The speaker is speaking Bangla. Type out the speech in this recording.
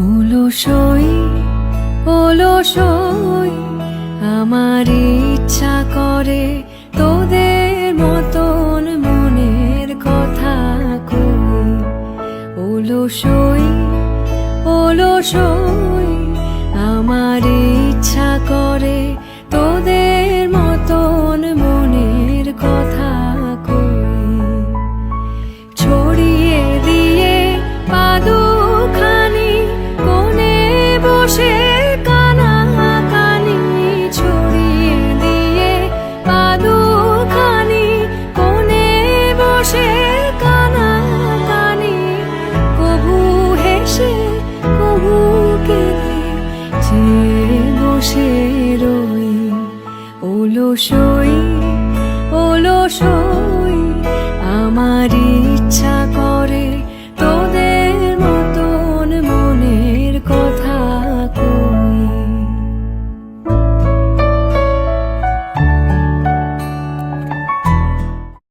অলসই অলসই আমার ইচ্ছা করে তোদের মতন মনের কথা কই। অলসই অলসই আমার ইচ্ছা করে তোদের মতন মনের কথা কই। ছড়িয়ে দিয়ে পাদুখানি কোণে বসে কানাকানি, ছড়িয়ে দিয়ে পাদুখানি কোণে বসে কানাকানি, কবু হেসে কবু কেঁদে যে বসে রই। অলস